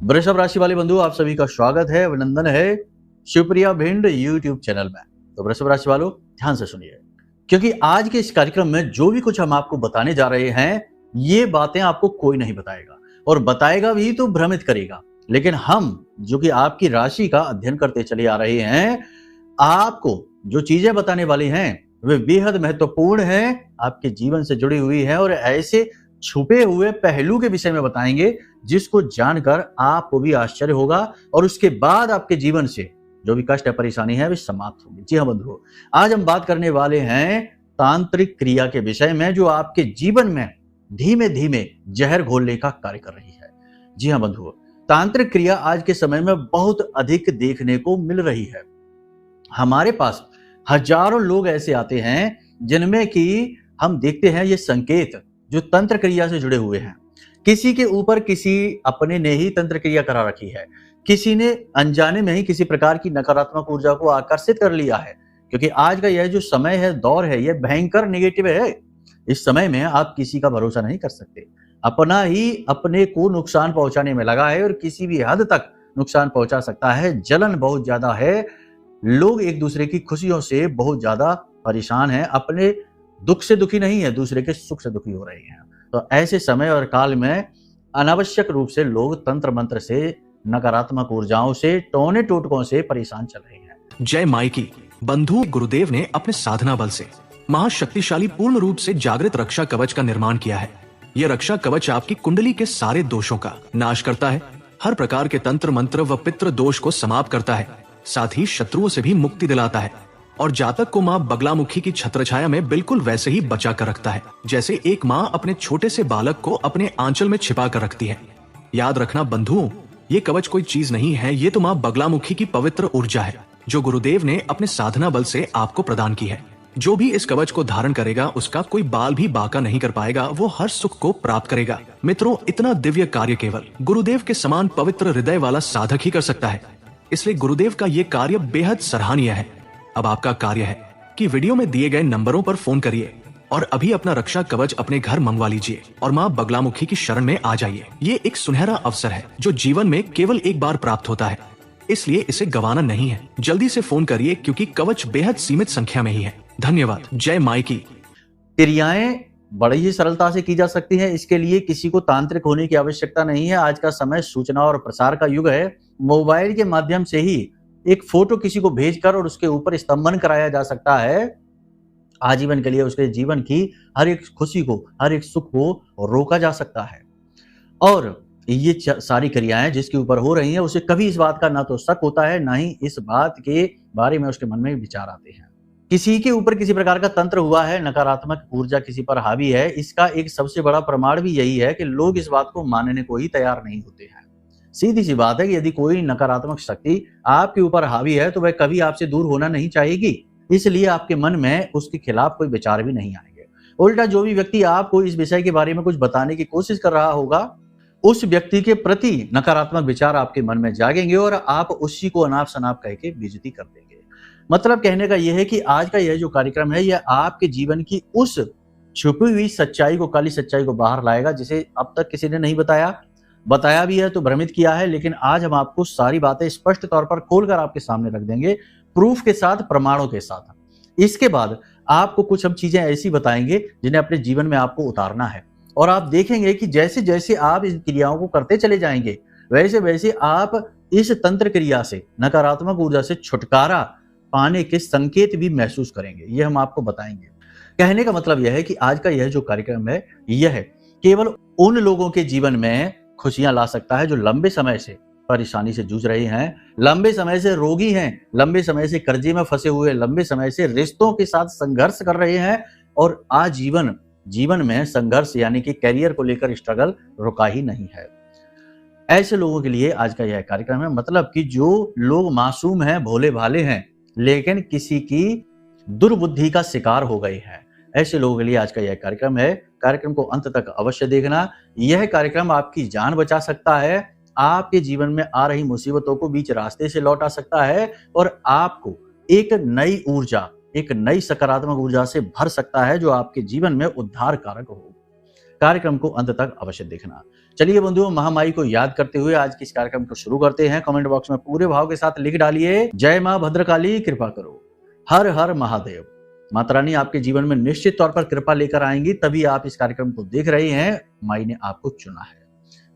वृषभ राशि वाले बंधु, आप सभी का स्वागत है, अभिनंदन है शिवप्रिया भिंड यूट्यूब चैनल में। तो वृषभ राशि वालों, ध्यान से सुनिए, क्योंकि आज के इस कार्यक्रम में जो भी कुछ हम आपको बताने जा रहे हैं, ये बातें आपको कोई नहीं बताएगा, और बताएगा भी तो भ्रमित करेगा। लेकिन हम जो कि आपकी राशि का अध्ययन करते चले आ रहे हैं, आपको जो चीजें बताने वाली हैं वे बेहद महत्वपूर्ण हैं, आपके जीवन से जुड़ी हुई है, और ऐसे छुपे हुए पहलू के विषय में बताएंगे जिसको जानकर आपको भी आश्चर्य होगा, और उसके बाद आपके जीवन से जो भी कष्ट या परेशानी है वे समाप्त होगी। जी हाँ बंधुओं, आज हम बात करने वाले हैं तांत्रिक क्रिया के विषय में, जो आपके जीवन में धीमे धीमे जहर घोलने का कार्य कर रही है। जी हाँ बंधुओं, तांत्रिक क्रिया आज के समय में बहुत अधिक देखने को मिल रही है। हमारे पास हजारों लोग ऐसे आते हैं जिनमें कि हम देखते हैं ये संकेत जो तंत्र क्रिया से जुड़े हुए हैं। किसी के ऊपर किसी अपने ने ही तंत्र क्रिया करा रखी है, किसी ने अनजाने में ही किसी प्रकार की नकारात्मक ऊर्जा को आकर्षित कर लिया है, क्योंकि आज का यह जो समय है, दौर है, यह भयंकर नेगेटिव है। इस समय में आप किसी का भरोसा नहीं कर सकते, अपना ही अपने को नुकसान पहुंचाने में लगा है, और किसी भी हद तक नुकसान पहुंचा सकता है। जलन बहुत ज्यादा है, लोग एक दूसरे की खुशियों से बहुत ज्यादा परेशान हैं, अपने दुख से दुखी नहीं है, दूसरे के सुख से दुखी हो रहे हैं। तो ऐसे समय और काल में अनावश्यक रूप से लोग तंत्र मंत्र से, नकारात्मक ऊर्जाओं से, टोने टोटकों से परेशान चल रहे हैं। जय माई की बंधु गुरुदेव ने अपने साधना बल से महाशक्तिशाली पूर्ण रूप से जागृत रक्षा कवच का निर्माण किया है। यह रक्षा कवच आपकी कुंडली के सारे दोषों का नाश करता है, हर प्रकार के तंत्र मंत्र व पितृ दोष को समाप्त करता है, साथ ही शत्रुओं से भी मुक्ति दिलाता है, और जातक को माँ बगलामुखी की छत्रछाया में बिल्कुल वैसे ही बचा कर रखता है जैसे एक माँ अपने छोटे से बालक को अपने आंचल में छिपा कर रखती है। याद रखना बंधुओं, ये कवच कोई चीज नहीं है, ये तो माँ बगलामुखी की पवित्र ऊर्जा है जो गुरुदेव ने अपने साधना बल से आपको प्रदान की है। जो भी इस कवच को धारण करेगा उसका कोई बाल भी बाका नहीं कर पाएगा, वो हर सुख को प्राप्त करेगा। मित्रों, इतना दिव्य कार्य केवल गुरुदेव के समान पवित्र हृदय वाला साधक ही कर सकता है, इसलिए गुरुदेव का ये कार्य बेहद सराहनीय है। अब आपका कार्य है कि वीडियो में दिए गए नंबरों पर फोन करिए और अभी अपना रक्षा कवच अपने घर मंगवा लीजिए और माँ बगलामुखी की शरण में आ जाइए। ये एक सुनहरा अवसर है जो जीवन में केवल एक बार प्राप्त होता है, इसलिए इसे गंवाना नहीं है। जल्दी से फोन करिए क्योंकि कवच बेहद सीमित संख्या में ही है। धन्यवाद। जय माई की। क्रियाएं बड़ी ही सरलता से की जा सकती है, इसके लिए किसी को तांत्रिक होने की आवश्यकता नहीं है। आज का समय सूचना और प्रसार का युग है। मोबाइल के माध्यम से ही एक फोटो किसी को भेजकर और उसके ऊपर स्तंभन कराया जा सकता है। आजीवन के लिए उसके जीवन की हर एक खुशी को, हर एक सुख को रोका जा सकता है। और ये सारी क्रियाएं जिसके ऊपर हो रही हैं, उसे कभी इस बात का ना तो शक होता है, ना ही इस बात के बारे में उसके मन में विचार आते हैं। किसी के ऊपर किसी प्रकार का तंत्र हुआ है, नकारात्मक ऊर्जा किसी पर हावी है, इसका एक सबसे बड़ा प्रमाण भी यही है कि लोग इस बात को मानने को ही तैयार नहीं होते हैं। सीधी सी बात है कि यदि कोई नकारात्मक शक्ति आपके ऊपर हावी है तो वह कभी आपसे दूर होना नहीं चाहेगी, इसलिए आपके मन में उसके खिलाफ कोई विचार भी नहीं आएंगे। उल्टा जो भी व्यक्ति आपको इस विषय के बारे में कुछ बताने की कोशिश कर रहा होगा, उस व्यक्ति के प्रति नकारात्मक विचार आपके मन में जागेंगे और आप उसी को अनाप शनाप कह के बेइज्जती कर देंगे। मतलब कहने का यह है कि आज का यह जो कार्यक्रम है, यह आपके जीवन की उस छुपी हुई सच्चाई को, काली सच्चाई को बाहर लाएगा, जिसे अब तक किसी ने नहीं बताया भी है तो भ्रमित किया है। लेकिन आज हम आपको सारी बातें स्पष्ट तौर पर खोलकर आपके सामने रख देंगे, प्रूफ के साथ, प्रमाणों के साथ। इसके बाद आपको कुछ हम चीजें ऐसी बताएंगे जिन्हें अपने जीवन में आपको उतारना है, और आप देखेंगे कि जैसे जैसे आप इन क्रियाओं को करते चले जाएंगे, वैसे वैसे आप इस तंत्र क्रिया से, नकारात्मक ऊर्जा से छुटकारा पाने के संकेत भी महसूस करेंगे। ये हम आपको बताएंगे। कहने का मतलब यह है कि आज का यह जो कार्यक्रम है, यह केवल उन लोगों के जीवन में खुशियां ला सकता है जो लंबे समय से परेशानी से जूझ रहे हैं, लंबे समय से रोगी हैं, लंबे समय से कर्जे में फंसे हुए, लंबे समय से रिश्तों के साथ संघर्ष कर रहे हैं, और जीवन में संघर्ष यानी कि करियर को लेकर स्ट्रगल रुका ही नहीं है। ऐसे लोगों के लिए आज का यह कार्यक्रम है। मतलब कि जो लोग मासूम हैं, भोले भाले हैं, लेकिन किसी की दुर्बुद्धि का शिकार हो गए हैं, ऐसे लोगों के लिए आज का यह कार्यक्रम है। कार्यक्रम को अंत तक अवश्य देखना। यह कार्यक्रम आपकी जान बचा सकता है, आपके जीवन में आ रही मुसीबतों को बीच रास्ते से लौटा सकता है, और आपको एक नई ऊर्जा, एक नई सकारात्मक ऊर्जा से भर सकता है जो आपके जीवन में उद्धार कारक हो। कार्यक्रम को अंत तक अवश्य देखना। चलिए बंधुओं, महामाई को याद करते हुए आज के इस कार्यक्रम को शुरू करते हैं। कमेंट बॉक्स में पूरे भाव के साथ लिख डालिए, जय मां भद्रकाली कृपा करो, हर हर महादेव। माता रानी आपके जीवन में निश्चित तौर पर कृपा लेकर आएंगी, तभी आप इस कार्यक्रम को देख रहे हैं। माई ने आपको चुना है।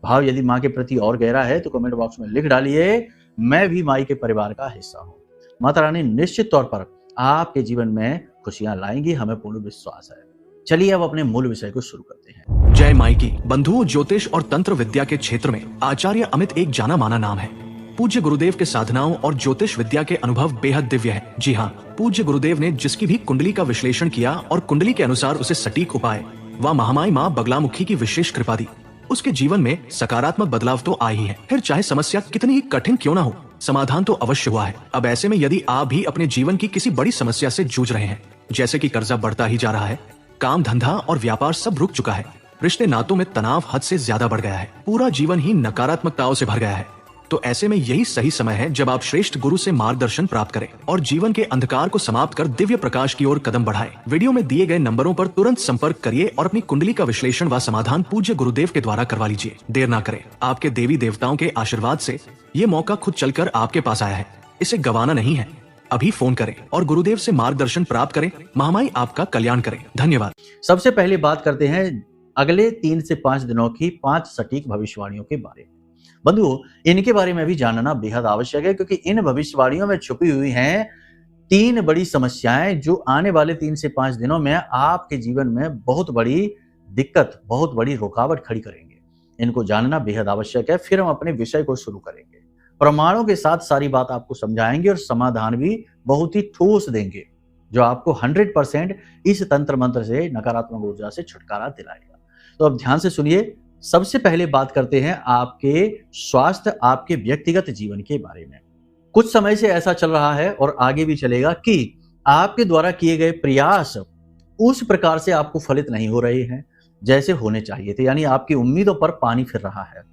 भाव यदि माँ के प्रति और गहरा है तो कमेंट बॉक्स में लिख डालिए, मैं भी माई के परिवार का हिस्सा हूँ। माता रानी निश्चित तौर पर आपके जीवन में खुशियां लाएंगी, हमें पूर्ण विश्वास है। चलिए अब अपने मूल विषय को शुरू करते हैं। जय माई की। बंधुओं, ज्योतिष और तंत्र विद्या के क्षेत्र में आचार्य अमित एक जाना माना नाम है। पूज्य गुरुदेव के साधनाओं और ज्योतिष विद्या के अनुभव बेहद दिव्य है। जी हाँ, पूज्य गुरुदेव ने जिसकी भी कुंडली का विश्लेषण किया और कुंडली के अनुसार उसे सटीक उपाय व महामाई माँ बगलामुखी की विशेष कृपा दी, उसके जीवन में सकारात्मक बदलाव तो आए ही है। फिर चाहे समस्या कितनी ही कठिन क्यों ना हो, समाधान तो अवश्य हुआ है। अब ऐसे में यदि आप भी अपने जीवन की किसी बड़ी समस्या से जूझ रहे हैं, जैसे कि कर्जा बढ़ता ही जा रहा है, काम धंधा और व्यापार सब रुक चुका है, रिश्ते नातों में तनाव हद से ज्यादा बढ़ गया है, पूरा जीवन ही नकारात्मकताओं से भर गया है, तो ऐसे में यही सही समय है जब आप श्रेष्ठ गुरु से मार्गदर्शन प्राप्त करें और जीवन के अंधकार को समाप्त कर दिव्य प्रकाश की ओर कदम बढ़ाएं। वीडियो में दिए गए नंबरों पर तुरंत संपर्क करिए और अपनी कुंडली का विश्लेषण व समाधान पूज्य गुरुदेव के द्वारा करवा लीजिए। देर ना करें, आपके देवी देवताओं के आशीर्वाद से ये मौका खुद चलकर आपके पास आया है, इसे गंवाना नहीं है। अभी फोन करें और गुरुदेव से मार्गदर्शन प्राप्त करें। महामाई आपका कल्याण करें। धन्यवाद। सबसे पहले बात करते हैं अगले 3 से 5 दिनों की 5 सटीक भविष्यवाणियों के बारे में। बंधुओं, इनके बारे में भी जानना बेहद आवश्यक है, क्योंकि इन भविष्यवाणियों में छुपी हुई हैं 3 बड़ी समस्याएं जो आने वाले 3 से 5 दिनों में आपके जीवन में बहुत बड़ी दिक्कत, बहुत बड़ी रुकावट खड़ी करेंगे। इनको जानना बेहद आवश्यक है। फिर हम अपने विषय को शुरू करेंगे, प्रमाणों के साथ सारी बात आपको समझाएंगे और समाधान भी बहुत ही ठोस देंगे, जो आपको 100% इस तंत्र मंत्र से, नकारात्मक ऊर्जा से छुटकारा दिलाएगा। तो अब ध्यान से सुनिए। सबसे पहले बात करते हैं आपके स्वास्थ्य, आपके व्यक्तिगत जीवन के बारे में। कुछ समय से ऐसा चल रहा है और आगे भी चलेगा कि आपके द्वारा किए गए प्रयास उस प्रकार से आपको फलित नहीं हो रहे हैं जैसे होने चाहिए थे, यानी आपकी उम्मीदों पर पानी फिर रहा है।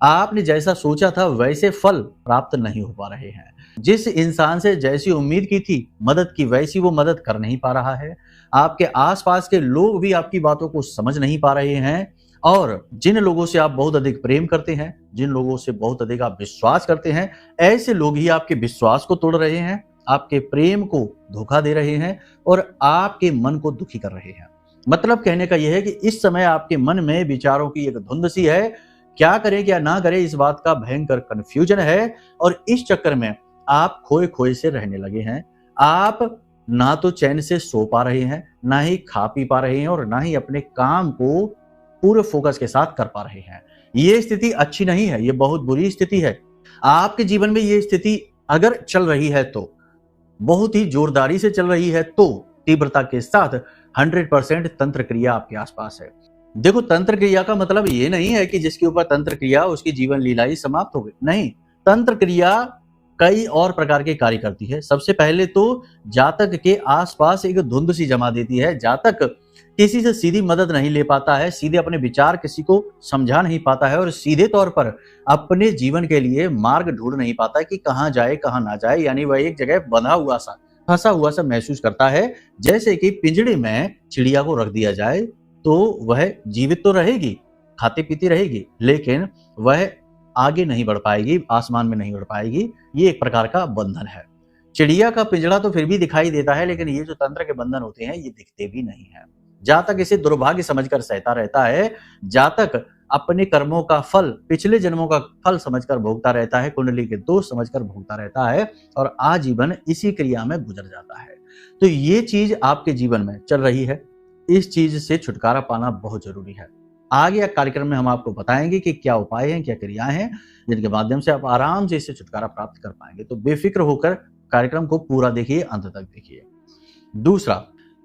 आपने जैसा सोचा था वैसे फल प्राप्त नहीं हो पा रहे हैं। जिस इंसान से जैसी उम्मीद की थी मदद की, वैसी वो मदद कर नहीं पा रहा है। आपके आसपास के लोग भी आपकी बातों को समझ नहीं पा रहे हैं, और जिन लोगों से आप बहुत अधिक प्रेम करते हैं, जिन लोगों से बहुत अधिक आप विश्वास करते हैं, ऐसे लोग ही आपके विश्वास को तोड़ रहे हैं, आपके प्रेम को धोखा दे रहे हैं और आपके मन को दुखी कर रहे हैं। मतलब कहने का यह है कि इस समय आपके मन में विचारों की एक धुंध सी है। क्या करें क्या ना करें, इस बात का भयंकर कंफ्यूजन है, और इस चक्कर में आप खोए खोए से रहने लगे हैं। आप ना तो चैन से सो पा रहे हैं, ना ही खा पी पा रहे हैं, और ना ही अपने काम को पूरे फोकस के साथ कर पा रहे हैं। ये स्थिति अच्छी नहीं है, ये बहुत बुरी स्थिति है। आपके जीवन में ये स्थिति अगर चल रही है तो बहुत ही जोरदारी से चल रही है, तो तीव्रता के साथ 100% तंत्र क्रिया आपके आसपास है। देखो, तंत्र क्रिया का मतलब ये नहीं है कि जिसके ऊपर तंत्र क्रिया उसकी जीवन लीला ही समाप्त हो गई। नहीं, तंत्र क्रिया कई और प्रकार के कार्य करती है। सबसे पहले तो जातक के आसपास एक धुंध सी जमा देती है। जातक किसी से सीधी मदद नहीं ले पाता है, सीधे अपने विचार किसी को समझा नहीं पाता है, और सीधे तौर पर अपने जीवन के लिए मार्ग ढूंढ नहीं पाता कि कहाँ जाए कहाँ ना जाए। यानी वह एक जगह बंधा हुआ सा, फंसा हुआ सा महसूस करता है। जैसे कि पिंजड़े में चिड़िया को रख दिया जाए तो वह जीवित तो रहेगी, खाती पीती रहेगी, लेकिन वह आगे नहीं बढ़ पाएगी, आसमान में नहीं बढ़ पाएगी। ये एक प्रकार का बंधन है। चिड़िया का पिंजड़ा तो फिर भी दिखाई देता है, लेकिन ये जो तंत्र के बंधन होते हैं ये दिखते भी नहीं है। जातक इसे दुर्भाग्य समझकर सहता रहता है। जातक अपने कर्मों का फल, पिछले जन्मों का फल समझकर भोगता रहता है, कुंडली के दोष समझकर भोगता रहता है, और आजीवन इसी क्रिया में गुजर जाता है। तो ये चीज आपके जीवन में चल रही है। इस चीज से छुटकारा पाना बहुत जरूरी है। आगे कार्यक्रम में हम आपको बताएंगे कि क्या उपाय हैं, क्या क्रियाएं हैं, जिनके माध्यम से आप आराम से इससे छुटकारा प्राप्त कर पाएंगे। तो बेफिक्र होकर कार्यक्रम को पूरा देखिए, अंत तक देखिए। दूसरा,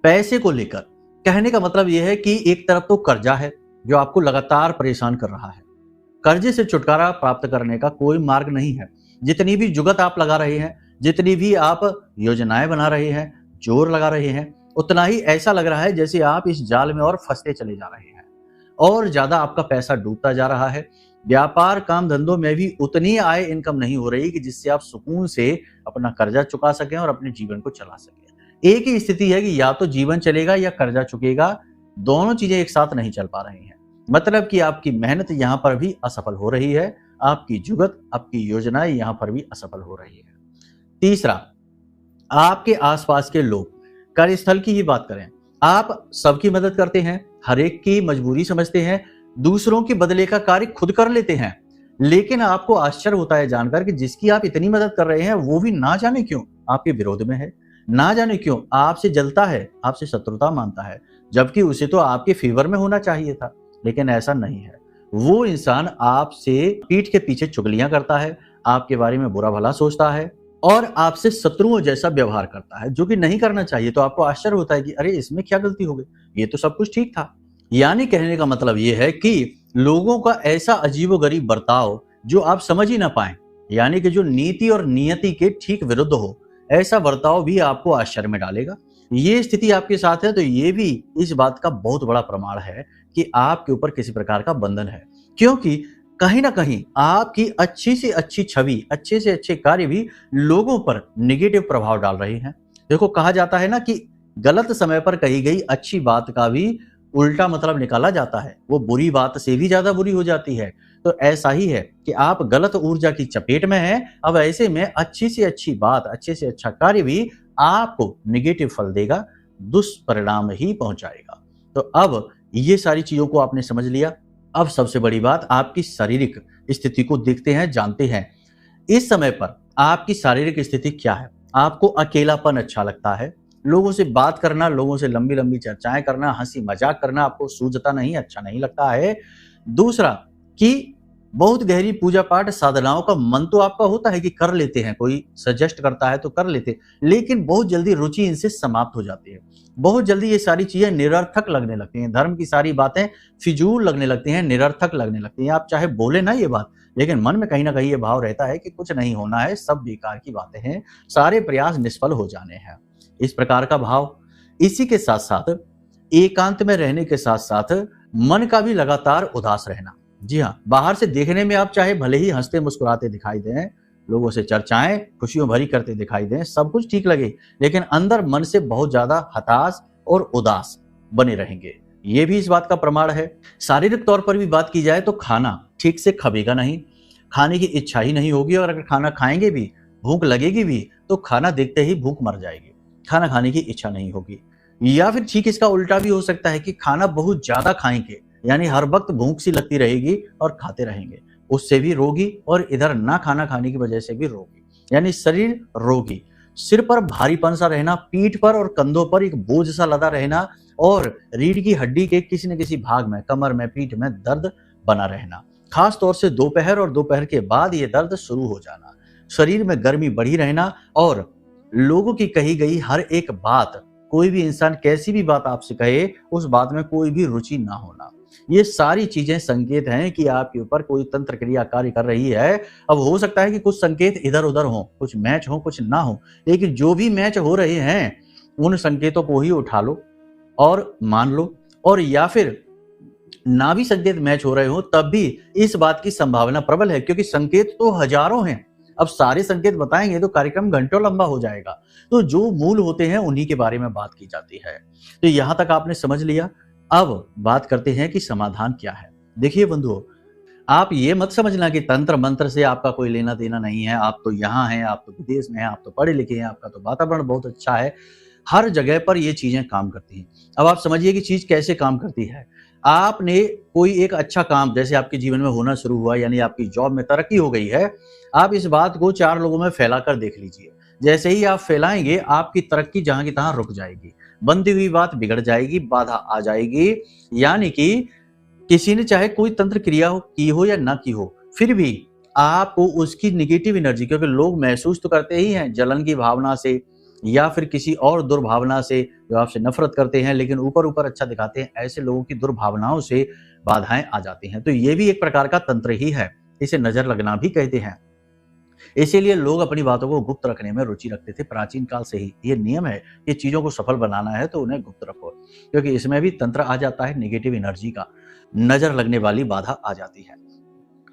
पैसे को लेकर कहने का मतलब यह है कि एक तरफ तो कर्जा है जो आपको लगातार परेशान कर रहा है। कर्जे से छुटकारा प्राप्त करने का कोई मार्ग नहीं है। जितनी भी जुगत आप लगा रहे हैं, जितनी भी आप योजनाएं बना रहे हैं, जोर लगा रहे हैं, उतना ही ऐसा लग रहा है जैसे आप इस जाल में और फंसते चले जा रहे हैं, और ज्यादा आपका पैसा डूबता जा रहा है। व्यापार काम धंधों में भी उतनी आय इनकम नहीं हो रही कि जिससे आप सुकून से अपना कर्जा चुका सकें और अपने जीवन को चला सकें। एक ही स्थिति है कि या तो जीवन चलेगा या कर्जा चुकेगा, दोनों चीजें एक साथ नहीं चल पा रही हैं। मतलब कि आपकी मेहनत यहाँ पर भी असफल हो रही है, आपकी जुगत, आपकी योजनाएं यहाँ पर भी असफल हो रही है। तीसरा, आपके आसपास के लोग, कार्यस्थल की ही बात करें, आप सबकी मदद करते हैं, हर एक की मजबूरी समझते हैं, दूसरों के बदले का कार्य खुद कर लेते हैं, लेकिन आपको आश्चर्य होता है जानकर कि जिसकी आप इतनी मदद कर रहे हैं वो भी ना जाने क्यों आपके विरोध में है, ना जाने क्यों आपसे जलता है, आपसे शत्रुता मानता है, जबकि उसे तो आपके फेवर में होना चाहिए था, लेकिन ऐसा नहीं है। वो इंसान आपसे पीठ के पीछे चुगलियां करता है, आपके बारे में बुरा भला सोचता है और आपसे शत्रुओं जैसा व्यवहार करता है, जो कि नहीं करना चाहिए। तो आपको आश्चर्य होता है कि अरे इसमें क्या गलती हो गई, ये तो सब कुछ ठीक था। यानी कहने का मतलब ये है कि लोगों का ऐसा अजीबोगरीब बर्ताव जो आप समझ ही ना पाए, यानी कि जो नीति और नियति के ठीक विरुद्ध हो, ऐसा बर्ताव भी आपको आश्चर्य में डालेगा। ये स्थिति आपके साथ है तो ये भी इस बात का बहुत बड़ा प्रमाण है कि आपके ऊपर किसी प्रकार का बंधन है, क्योंकि कहीं ना कहीं आपकी अच्छी से अच्छी छवि, अच्छे से अच्छे कार्य भी लोगों पर निगेटिव प्रभाव डाल रहे हैं। देखो, कहा जाता है ना कि गलत समय पर कही गई अच्छी बात का भी उल्टा मतलब निकाला जाता है, वो बुरी बात से भी ज्यादा बुरी हो जाती है। तो ऐसा ही है कि आप गलत ऊर्जा की चपेट में हैं, अब ऐसे में अच्छी से अच्छी बात, अच्छे से अच्छा कार्य भी आपको निगेटिव फल देगा, दुष्परिणाम ही पहुंचाएगा। तो अब ये सारी चीजों को आपने समझ लिया। अब सबसे बड़ी बात, आपकी शारीरिक स्थिति को देखते हैं, जानते हैं इस समय पर आपकी शारीरिक स्थिति क्या है। आपको अकेलापन अच्छा लगता है, लोगों से बात करना, लोगों से लंबी लंबी चर्चाएं करना, हंसी मजाक करना आपको सूझता नहीं, अच्छा नहीं लगता है। दूसरा कि बहुत गहरी पूजा पाठ साधनाओं का मन तो आपका होता है कि कर लेते हैं, कोई सजेस्ट करता है तो कर लेते हैं, लेकिन बहुत जल्दी रुचि इनसे समाप्त हो जाती है। बहुत जल्दी ये सारी चीजें निरर्थक लगने लगती हैं, धर्म की सारी बातें फिजूल लगने लगती हैं, निरर्थक लगने लगती हैं। आप चाहे बोले ना ये बात, लेकिन मन में कहीं ना कहीं ये भाव रहता है कि कुछ नहीं होना है, सब बेकार की बातें हैं, सारे प्रयास निष्फल हो जाने हैं, इस प्रकार का भाव। इसी के साथ साथ एकांत में रहने के साथ साथ मन का भी लगातार उदास रहना। जी हाँ, बाहर से देखने में आप चाहे भले ही हंसते मुस्कुराते दिखाई दें, लोगों से चर्चाएं खुशियों भरी करते दिखाई दें, सब कुछ ठीक लगे, लेकिन अंदर मन से बहुत ज्यादा हताश और उदास बने रहेंगे, ये भी इस बात का प्रमाण है। शारीरिक तौर पर भी बात की जाए तो खाना ठीक से खबेगा नहीं, खाने की इच्छा ही नहीं होगी, और अगर खाना खाएंगे भी, भूख लगेगी भी, तो खाना देखते ही भूख मर जाएगी, खाना खाने की इच्छा नहीं होगी। या फिर ठीक इसका उल्टा भी हो सकता है कि खाना बहुत ज्यादा खाएंगे, यानी हर वक्त भूख सी लगती रहेगी और खाते रहेंगे, उससे भी रोगी, और इधर ना खाना खाने की वजह से भी रोगी, यानी शरीर रोगी। सिर पर भारीपन सा रहना, पीठ पर और कंधों पर एक बोझ सा लदा रहना, और रीढ़ की हड्डी के किसी न किसी भाग में, कमर में, पीठ में दर्द बना रहना, खास तौर से दोपहर और दोपहर के बाद ये दर्द शुरू हो जाना, शरीर में गर्मी बढ़ी रहना, और लोगों की कही गई हर एक बात, कोई भी इंसान कैसी भी बात आपसे कहे, उस बात में कोई भी रुचि ना होना, ये सारी चीजें संकेत हैं कि आपके ऊपर कोई तंत्र क्रिया कार्य कर रही है। अब हो सकता है कि कुछ संकेत इधर उधर हो, कुछ मैच हो, कुछ ना हो, लेकिन जो भी मैच हो रहे हैं उन संकेतों को ही उठा लो और मान लो, और या फिर ना भी संकेत मैच हो रहे हो तब भी इस बात की संभावना प्रबल है, क्योंकि संकेत तो हजारों हैं। अब सारे संकेत बताएंगे तो कार्यक्रम घंटों लंबा हो जाएगा, तो जो मूल होते हैं उन्हीं के बारे में बात की जाती है। तो यहां तक आपने समझ लिया। अब बात करते हैं कि समाधान क्या है। देखिए बंधुओं, आप ये मत समझना कि तंत्र मंत्र से आपका कोई लेना देना नहीं है, आप तो यहाँ हैं, आप तो विदेश में हैं, आप तो पढ़े लिखे हैं, आपका तो वातावरण बहुत अच्छा है, हर जगह पर ये चीजें काम करती हैं। अब आप समझिए कि चीज कैसे काम करती है। आपने कोई एक अच्छा काम जैसे आपके जीवन में होना शुरू हुआ, यानी आपकी जॉब में तरक्की हो गई है, आप इस बात को 4 लोगों में फैलाकर देख लीजिए। जैसे ही आप फैलाएंगे, आपकी तरक्की जहां की तहां रुक जाएगी, बनती हुई बात बिगड़ जाएगी, बाधा आ जाएगी। यानी कि किसी ने चाहे कोई तंत्र क्रिया की हो या ना की हो, फिर भी आपको उसकी निगेटिव एनर्जी, क्योंकि लोग महसूस तो करते ही हैं जलन की भावना से या फिर किसी और दुर्भावना से, जो आपसे नफरत करते हैं लेकिन ऊपर ऊपर अच्छा दिखाते हैं, ऐसे लोगों की दुर्भावनाओं से बाधाएं आ जाती हैं। तो ये भी एक प्रकार का तंत्र ही है, इसे नजर लगना भी कहते हैं। इसीलिए लोग अपनी बातों को गुप्त रखने में रुचि रखते थे प्राचीन काल से ही। ये नियम है कि चीजों को सफल बनाना है तो उन्हें गुप्त रखो, क्योंकि इसमें भी तंत्र आ जाता है, नेगेटिव एनर्जी का, नजर लगने वाली बाधा आ जाती है।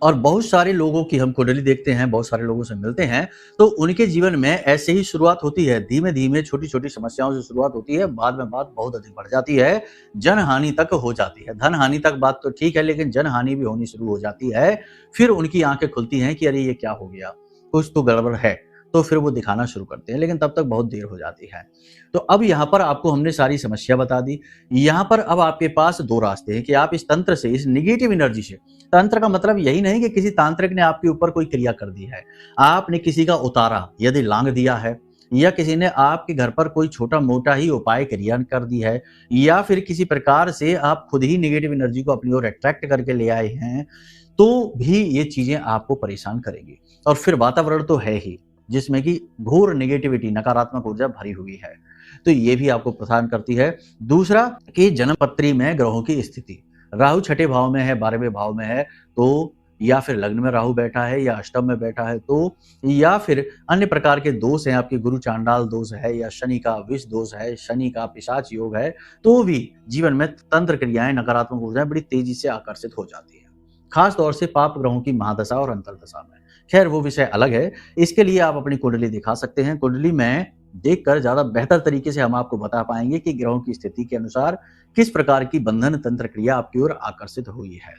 और बहुत सारे लोगों की हम कुंडली देखते हैं, बहुत सारे लोगों से मिलते हैं, तो उनके जीवन में ऐसे ही शुरुआत होती है। धीमे-धीमे छोटी-छोटी समस्याओं से शुरुआत होती है, बाद में बात बहुत अधिक बढ़ जाती है, जनहानि तक हो जाती है। धन-हानि तक बात तो ठीक है, लेकिन जनहानि भी होनी शुरू हो जाती है। फिर उनकी आँखें खुलती हैं कि अरे ये क्या हो गया? कुछ तो गड़बड़ है। तो फिर वो दिखाना शुरू करते हैं, लेकिन तब तक बहुत देर हो जाती है। तो अब यहाँ पर आपको हमने सारी समस्या बता दी। यहाँ पर अब आपके पास 2 रास्ते हैं कि आप इस तंत्र से, इस नेगेटिव एनर्जी से, तंत्र का मतलब यही नहीं कि किसी तांत्रिक ने आपके ऊपर कोई क्रिया कर दी है। आपने किसी का उतारा, यदि लांघ दिया है, या किसी ने आपके घर पर कोई छोटा-मोटा ही उपाय क्रिया कर दी है, या फिर किसी प्रकार से आप खुद ही नेगेटिव एनर्जी को अपनी ओर अट्रैक्ट करके ले आए हैं, तो भी ये चीज़ें आपको परेशान करेंगी। और फिर वातावरण तो है ही, जिसमें कि घोर नेगेटिविटी, नकारात्मक ऊर्जा भरी हुई है, तो ये भी आपको परेशान करती है। दूसरा कि जन्म पत्री में ग्रहों की स्थिति, राहु छठे भाव में है, 12वें भाव में है, तो या फिर लग्न में राहु बैठा है या अष्टम में बैठा है, तो या फिर अन्य प्रकार के दोष हैं, आपके गुरु चांडाल दोष है या शनि का विष दोष है, शनि का पिशाच योग है, तो भी जीवन में तंत्र क्रियाएं, नकारात्मक ऊर्जाएं बड़ी तेजी से आकर्षित हो जाती है, खास तौर से पाप ग्रहों की महादशा और अंतर्दशा में। खैर वो विषय अलग है, इसके लिए आप अपनी कुंडली दिखा सकते हैं। कुंडली में देखकर ज़्यादा बेहतर तरीके से हम आपको बता पाएंगे कि ग्रहों की स्थिति के अनुसार किस प्रकार की बंधन तंत्र क्रिया आपकी ओर आकर्षित हुई है।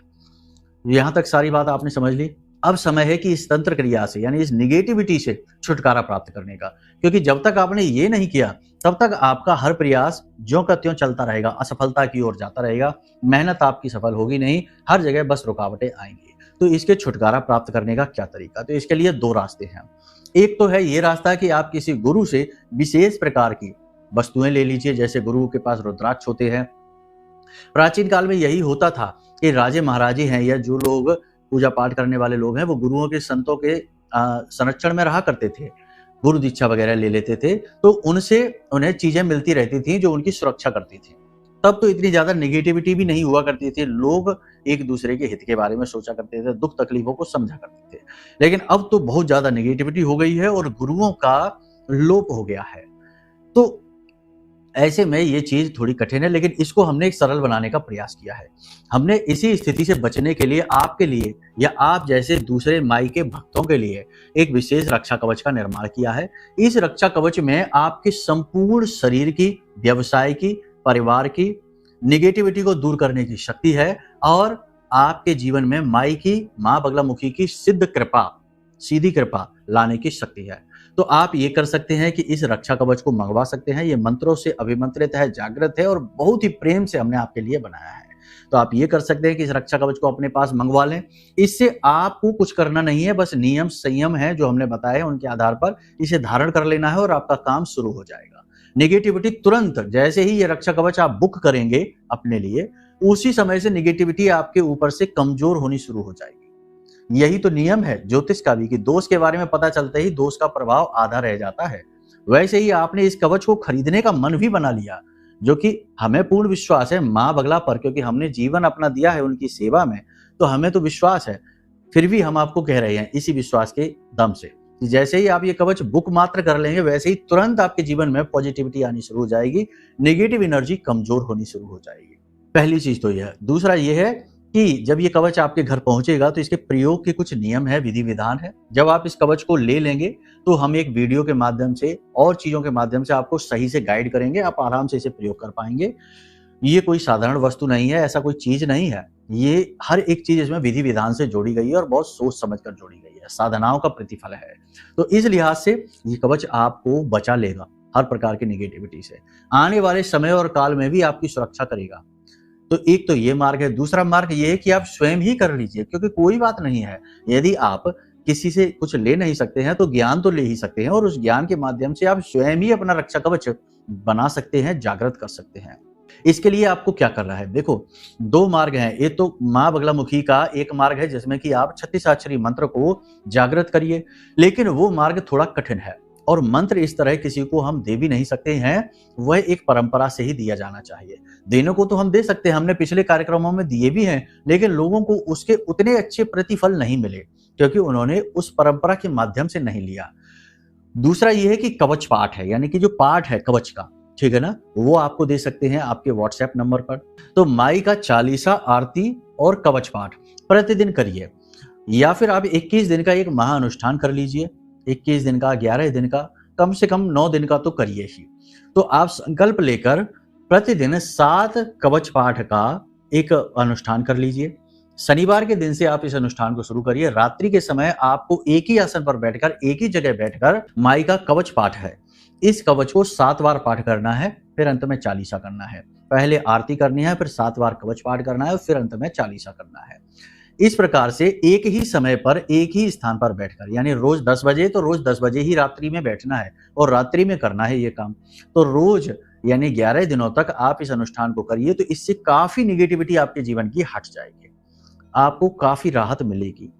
यहाँ तक सारी बात आपने समझ ली। अब समय है कि इस तंत्र क्रिया से, यानी इस निगेटिविटी से छुटकारा प्राप्त करने का, क्योंकि जब तक आपने ये नहीं किया तब तक आपका हर प्रयास ज्यों का त्यों चलता रहेगा, असफलता की ओर जाता रहेगा, मेहनत आपकी सफल होगी नहीं, हर जगह बस रुकावटें आएंगी। तो इसके छुटकारा प्राप्त करने का क्या तरीका? तो इसके लिए 2 रास्ते हैं। एक तो है ये रास्ता कि आप किसी गुरु से विशेष प्रकार की वस्तुएं ले लीजिए, जैसे गुरु के पास रुद्राक्ष होते हैं। प्राचीन काल में यही होता था कि राजे महाराजे हैं या जो लोग पूजा पाठ करने वाले लोग हैं, वो गुरुओं के, संतों के संरक्षण में रहा करते थे, गुरु दीक्षा वगैरह ले लेते थे, तो उनसे उन्हें चीजें मिलती रहती थी जो उनकी सुरक्षा करती थी। तब तो इतनी ज्यादा नेगेटिविटी भी नहीं हुआ करती थी, लोग एक दूसरे के हित के बारे में सोचा करते थे, दुख तकलीफों को समझा करते थे। लेकिन अब तो बहुत ज्यादा नेगेटिविटी हो गई है और गुरुओं का लोप हो गया है। तो ऐसे में ये चीज थोड़ी कठिन है, लेकिन इसको हमने एक सरल बनाने का प्रयास किया है। हमने इसी स्थिति से बचने के लिए आपके लिए या आप जैसे दूसरे माई के भक्तों के लिए एक विशेष रक्षा कवच का निर्माण किया है। इस रक्षा कवच में आपके संपूर्ण शरीर की, व्यवसाय की, परिवार की निगेटिविटी को दूर करने की शक्ति है और आपके जीवन में माई की, माँ बगलामुखी की सिद्ध कृपा, सीधी कृपा लाने की शक्ति है। तो आप ये कर सकते हैं कि इस रक्षा कवच को मंगवा सकते हैं। ये मंत्रों से अभिमंत्रित है, जागृत है और बहुत ही प्रेम से हमने आपके लिए बनाया है। तो आप ये कर सकते हैं कि इस रक्षा कवच को अपने पास मंगवा लें। इससे आपको कुछ करना नहीं है, बस नियम संयम है जो हमने बताए हैं, उनके आधार पर इसे धारण कर लेना है और आपका काम शुरू हो जाएगा। नेगेटिविटी तुरंत, जैसे ही ये रक्षा कवच आप बुक करेंगे अपने लिए, उसी समय से नेगेटिविटी आपके ऊपर से कमजोर होनी शुरू हो जाएगी। यही तो नियम है ज्योतिष का भी कि दोष के बारे में पता चलते ही दोष का प्रभाव आधा रह जाता है। वैसे ही आपने इस कवच को खरीदने का मन भी बना लिया, जो कि हमें पूर्ण विश्वास है माँ बगला पर, क्योंकि हमने जीवन अपना दिया है उनकी सेवा में, तो हमें तो विश्वास है। फिर भी हम आपको कह रहे हैं इसी विश्वास के दम से कि जैसे ही आप ये कवच बुक मात्र कर लेंगे, वैसे ही तुरंत आपके जीवन में पॉजिटिविटी आनी शुरू हो जाएगी, नेगेटिव एनर्जी कमजोर होनी शुरू हो जाएगी। पहली चीज तो यह है। दूसरा ये है कि जब ये कवच आपके घर पहुंचेगा तो इसके प्रयोग के कुछ नियम है, विधि विधान है। जब आप इस कवच को ले लेंगे तो हम एक वीडियो के माध्यम से और चीजों के माध्यम से आपको सही से गाइड करेंगे, आप आराम से इसे प्रयोग कर पाएंगे। ये कोई साधारण वस्तु नहीं है, ऐसा कोई चीज नहीं है। ये हर एक चीज इसमें विधि विधान से जोड़ी गई है और बहुत सोच समझ कर जोड़ी गई है, साधनाओं का प्रतिफल है। तो इस लिहाज से ये कवच आपको बचा लेगा हर प्रकार की नेगेटिविटी से, आने वाले समय और काल में भी आपकी सुरक्षा करेगा। तो एक तो ये मार्ग है। दूसरा मार्ग ये है कि आप स्वयं ही कर लीजिए, क्योंकि कोई बात नहीं है, यदि आप किसी से कुछ ले नहीं सकते हैं तो ज्ञान तो ले ही सकते हैं, और उस ज्ञान के माध्यम से आप स्वयं ही अपना रक्षा कवच बना सकते हैं, जागृत कर सकते हैं। इसके लिए आपको क्या करना है? देखो, 2 मार्ग हैं। एक तो माँ बगलामुखी का एक मार्ग है जिसमें कि आप 36 मंत्र को जागृत करिए, लेकिन वो मार्ग थोड़ा कठिन है और मंत्र इस तरह किसी को हम दे भी नहीं सकते हैं, वह एक परंपरा से ही दिया जाना चाहिए। देने को तो हम दे सकते हैं, हमने पिछले कार्यक्रमों में दिए भी हैं, लेकिन लोगों को उसके उतने अच्छे प्रतिफल नहीं मिले क्योंकि उन्होंने उस परंपरा के माध्यम से नहीं लिया। दूसरा यह है कि कवच पाठ है, यानी कि जो पाठ है कवच का, ठीक है ना, वो आपको दे सकते हैं आपके व्हाट्सएप नंबर पर। तो माई का 40 आरती और कवच पाठ प्रतिदिन करिए। या फिर आप 21 दिन का एक महाअनुष्ठान कर लीजिए। 21 दिन का, 11 दिन का, कम से कम 9 दिन का तो करिए ही। तो आप संकल्प लेकर प्रतिदिन 7 कवच पाठ का एक अनुष्ठान कर लीजिए। शनिवार के दिन से आप इस अनुष्ठान को शुरू करिए। रात्रि के समय आपको एक ही आसन पर बैठकर, एक ही जगह बैठकर माई का कवच पाठ है, इस कवच को 7 बार पाठ करना है, फिर अंत में चालीसा करना है। पहले आरती करनी है, फिर 7 बार कवच पाठ करना है, फिर अंत में चालीसा करना है। इस प्रकार से एक ही समय पर एक ही स्थान पर बैठकर, यानी रोज 10 बजे तो रोज 10 बजे ही रात्रि में बैठना है और रात्रि में करना है ये काम। तो रोज यानी 11 दिनों तक आप इस अनुष्ठान को करिए, तो इससे काफी निगेटिविटी आपके जीवन की हट जाएगी, आपको काफी राहत मिलेगी।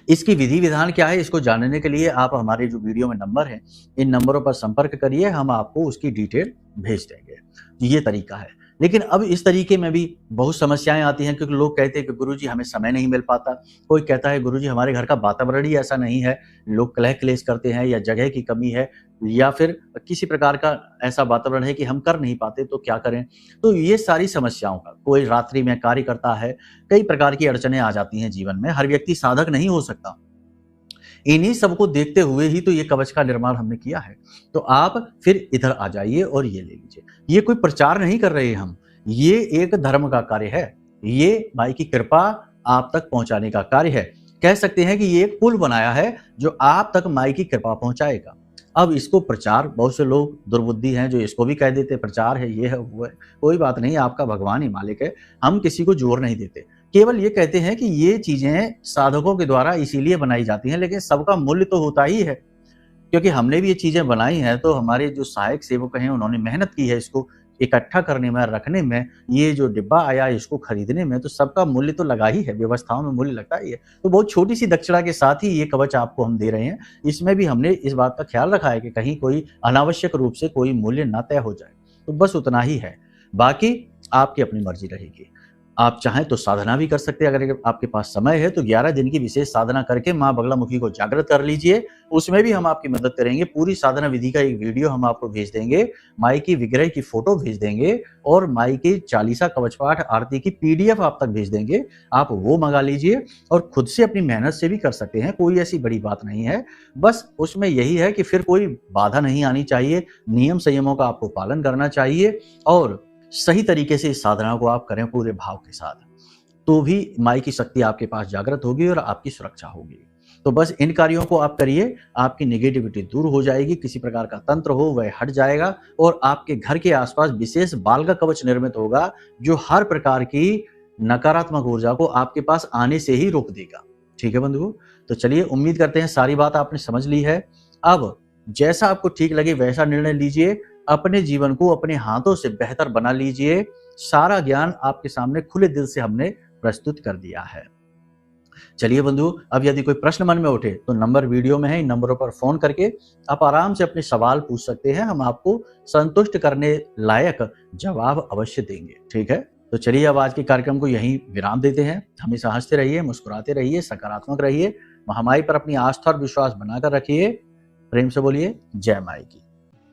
इसकी विधि विधान क्या है, इसको जानने के लिए आप हमारे जो वीडियो में नंबर है, इन नंबरों पर संपर्क करिए, हम आपको उसकी डिटेल भेज देंगे। ये तरीका है। लेकिन अब इस तरीके में भी बहुत समस्याएं आती हैं, क्योंकि लोग कहते हैं कि गुरुजी हमें समय नहीं मिल पाता। कोई कहता है गुरुजी हमारे घर का वातावरण ही ऐसा नहीं है, लोग कलह क्लेश करते हैं, या जगह की कमी है, या फिर किसी प्रकार का ऐसा वातावरण है कि हम कर नहीं पाते, तो क्या करें। तो ये सारी समस्याओं का, कोई रात्रि में कार्य करता है, कई प्रकार की अड़चनें आ जाती हैं जीवन में, हर व्यक्ति साधक नहीं हो सकता। इन्हीं सबको देखते हुए ही तो ये कवच का निर्माण हमने किया है। तो आप फिर इधर आ जाइए और ये ले लीजिए। ये कोई प्रचार नहीं कर रहे हम, ये एक धर्म का कार्य है, ये माई की कृपा आप तक पहुंचाने का कार्य है। कह सकते हैं कि ये एक पुल बनाया है जो आप तक माई की कृपा पहुंचाएगा। अब इसको प्रचार, बहुत से लोग दुर्बुद्धि हैं जो इसको भी कह देते प्रचार है, ये है वो है। कोई बात नहीं, आपका भगवान ही मालिक है, हम किसी को जोर नहीं देते, केवल ये कहते हैं कि ये चीजें साधकों के द्वारा इसीलिए बनाई जाती हैं, लेकिन सबका मूल्य तो होता ही है, क्योंकि हमने भी ये चीजें बनाई हैं, तो हमारे जो सहायक सेवक हैं उन्होंने मेहनत की है इसको इकट्ठा करने में, रखने में, ये जो डिब्बा आया इसको खरीदने में, तो सबका मूल्य तो लगा ही है, व्यवस्थाओं में मूल्य लगता ही है। तो बहुत छोटी सी दक्षिणा के साथ ही ये कवच आपको हम दे रहे हैं। इसमें भी हमने इस बात का ख्याल रखा है कि कहीं कोई अनावश्यक रूप से कोई मूल्य ना तय हो जाए, तो बस उतना ही है, बाकी आपकी अपनी मर्जी रहेगी। आप चाहें तो साधना भी कर सकते हैं, अगर आपके पास समय है तो 11 दिन की विशेष साधना करके माँ बगलामुखी को जागृत कर लीजिए, उसमें भी हम आपकी मदद करेंगे। पूरी साधना विधि का एक वीडियो हम आपको भेज देंगे, माई की विग्रह की फोटो भेज देंगे, और माई की चालीसा कवच पाठ आरती की PDF आप तक भेज देंगे। आप वो मंगा लीजिए और खुद से अपनी मेहनत से भी कर सकते हैं, कोई ऐसी बड़ी बात नहीं है। बस उसमें यही है कि फिर कोई बाधा नहीं आनी चाहिए, नियम संयमों का आपको पालन करना चाहिए, और सही तरीके से इस साधना को आप करें पूरे भाव के साथ, तो भी माई की शक्ति आपके पास जागृत होगी और आपकी सुरक्षा होगी। तो बस इन कार्यों को आप करिए, आपकी नेगेटिविटी दूर हो जाएगी, किसी प्रकार का तंत्र हो वह हट जाएगा, और आपके घर के आसपास विशेष बाल का कवच निर्मित होगा जो हर प्रकार की नकारात्मक ऊर्जा को आपके पास आने से ही रोक देगा। ठीक है बंधुओं, तो चलिए, उम्मीद करते हैं सारी बात आपने समझ ली है। अब जैसा आपको ठीक लगे वैसा निर्णय लीजिए, अपने जीवन को अपने हाथों से बेहतर बना लीजिए। सारा ज्ञान आपके सामने खुले दिल से हमने प्रस्तुत कर दिया है। चलिए बंधु, अब यदि कोई प्रश्न मन में उठे तो नंबर वीडियो में है, इन नंबरों पर फोन करके आप आराम से अपने सवाल पूछ सकते हैं, हम आपको संतुष्ट करने लायक जवाब अवश्य देंगे। ठीक है, तो चलिए अब आज के कार्यक्रम को यहीं विराम देते हैं। हमेशा हंसते रहिए, मुस्कुराते रहिए, सकारात्मक रहिए, महामाई पर अपनी आस्था और विश्वास बनाकर रखिए। प्रेम से बोलिए जय माई की।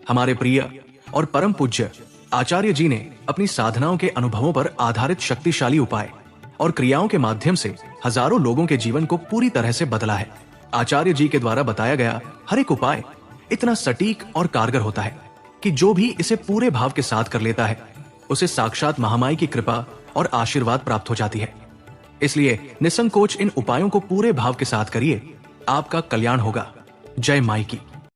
हमारे प्रिय और परम पूज्य आचार्य जी ने अपनी साधनाओं के अनुभवों पर आधारित शक्तिशाली उपाय और क्रियाओं के माध्यम से हजारों लोगों के जीवन को पूरी तरह से बदला है। आचार्य जी के द्वारा बताया गया हर एक उपाय इतना सटीक और कारगर होता है कि जो भी इसे पूरे भाव के साथ कर लेता है, उसे साक्षात महामाई की कृपा और आशीर्वाद प्राप्त हो जाती है। इसलिए निसंकोच इन उपायों को पूरे भाव के साथ करिए, आपका कल्याण होगा। जय माई की।